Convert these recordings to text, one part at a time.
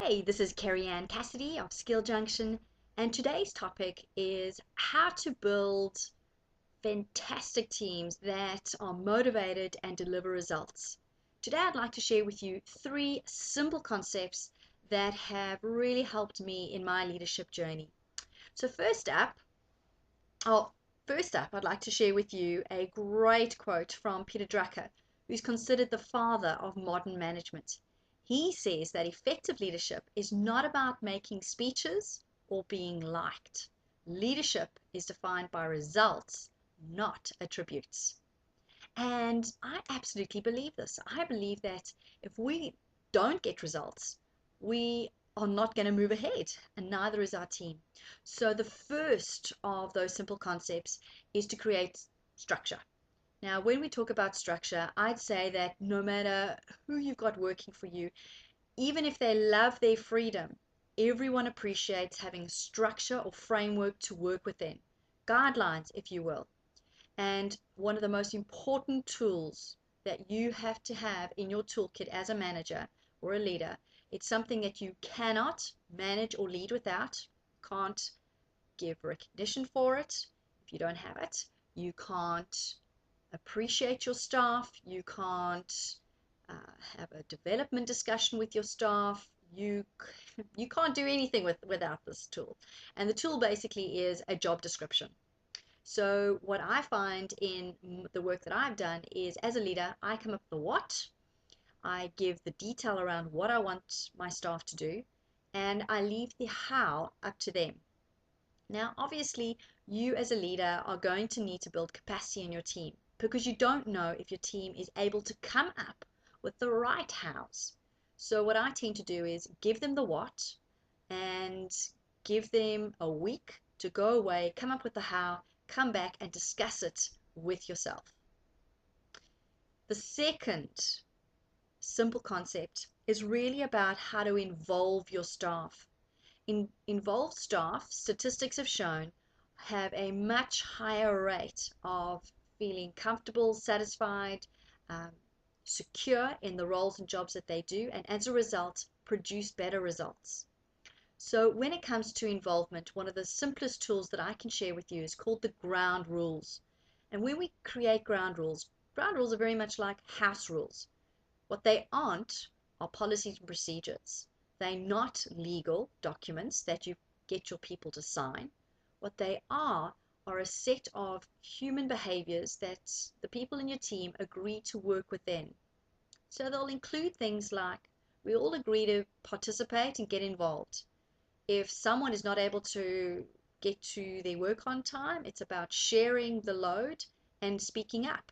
Hey, this is Kerry Cassidy of Junction, and today's topic is how to build fantastic teams that are motivated and deliver results. Today, I'd like to share with you three simple concepts that have really helped me in my leadership journey. So, oh, first up, I'd like to share with you a great quote from Peter Drucker, who's considered the father of modern management. He says that effective leadership is not about making speeches or being liked. Leadership is defined by results, not attributes. And I absolutely believe this. I believe that if we don't get results, we are not going to move ahead, and neither is our team. So, the first of those simple concepts is to create structure. Now, when we talk about structure, I'd say that no matter who you've got working for you, even if they love their freedom, everyone appreciates having structure or framework to work within, guidelines, if you will. And one of the most important tools that you have to have in your toolkit as a manager or a leader, it's something that you cannot manage or lead without, can't give recognition for it if you don't have it, you can't appreciate your staff, you can't have a development discussion with your staff, you can't do anything without this tool. And the tool basically is a job description. So what I find in the work that I've done is, as a leader, I come up with the what, I give the detail around what I want my staff to do, and I leave the how up to them. Now, obviously, you as a leader are going to need to build capacity in your team because you don't know if your team is able to come up with the right hows. So what I tend to do is give them the what and give them a week to go away, come up with the how, come back and discuss it with yourself. The second simple concept is really about how to involve your staff. Involved staff, statistics have shown, have a much higher rate of feeling comfortable, satisfied, um, secure in the roles and jobs that they do, and as a result, produce better results. So when it comes to involvement, one of the simplest tools that I can share with you is called the ground rules. And when we create ground rules are very much like house rules. What they aren't are policies and procedures. They're not legal documents that you get your people to sign. What they are a set of human behaviors that the people in your team agree to work within. So they'll include things like we all agree to participate and get involved. If someone is not able to get to their work on time, it's about sharing the load and speaking up.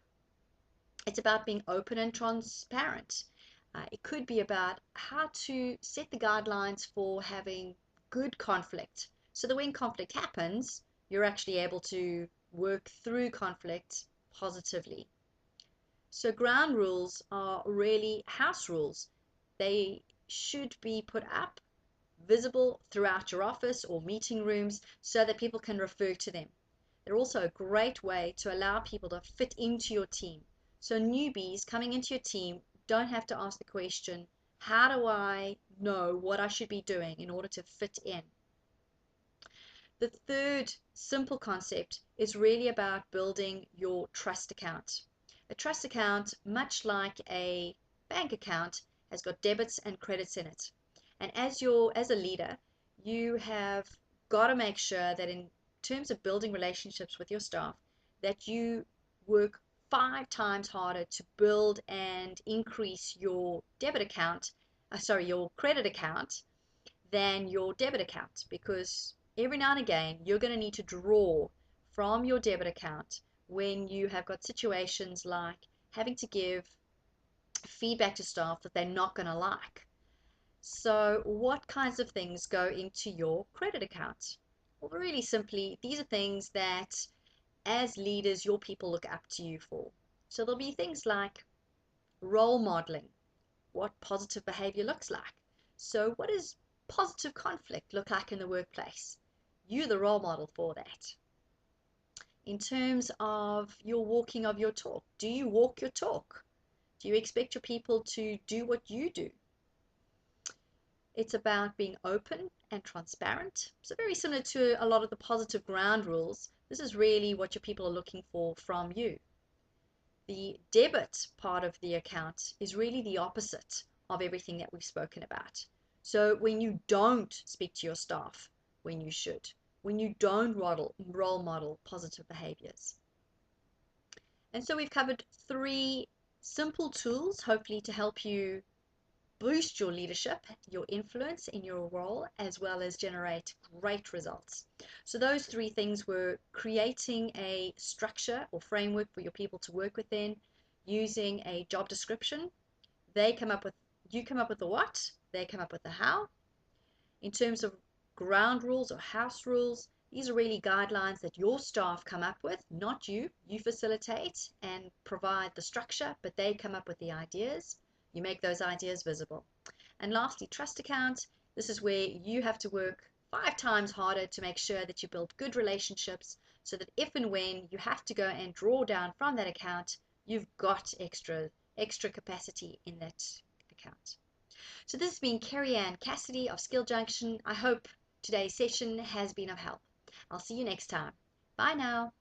It's about being open and transparent. It could be about how to set the guidelines for having good conflict so that when conflict happens, you're actually able to work through conflict positively. So ground rules are really house rules. They should be put up, visible throughout your office or meeting rooms so that people can refer to them. They're also a great way to allow people to fit into your team. So newbies coming into your team don't have to ask the question, how do I know what I should be doing in order to fit in? The third simple concept is really about building your trust account. A trust account, much like a bank account, has got debits and credits in it. And as a leader, you have got to make sure that in terms of building relationships with your staff, that you work 5 times harder to build and increase your your credit account than your debit account, because every now and again you're going to need to draw from your debit account when you have got situations like having to give feedback to staff that they're not going to like. So what kinds of things go into your credit account? Well, really simply, these are things that as leaders your people look up to you for. So there'll be things like role modeling, what positive behavior looks like. So what does positive conflict look like in the workplace? You're the role model for that. In terms of your walking of your talk, do you walk your talk? Do you expect your people to do what you do? It's about being open and transparent. So very similar to a lot of the positive ground rules. This is really what your people are looking for from you. The debit part of the account is really the opposite of everything that we've spoken about. So when you don't speak to your staff when you should, when you don't role model positive behaviors. And so we've covered 3 simple tools, hopefully to help you boost your leadership, your influence in your role, as well as generate great results. So those 3 things were creating a structure or framework for your people to work within, using a job description. You come up with the what, they come up with the how. In terms of ground rules or house rules, these are really guidelines that your staff come up with, not you. You facilitate and provide the structure, but they come up with the ideas. You make those ideas visible. And lastly, trust account. This is where you have to work 5 times harder to make sure that you build good relationships so that if and when you have to go and draw down from that account, you've got extra capacity in that account. So this has been Kerry Cassidy of Junction. I hope today's session has been of help. I'll see you next time. Bye now.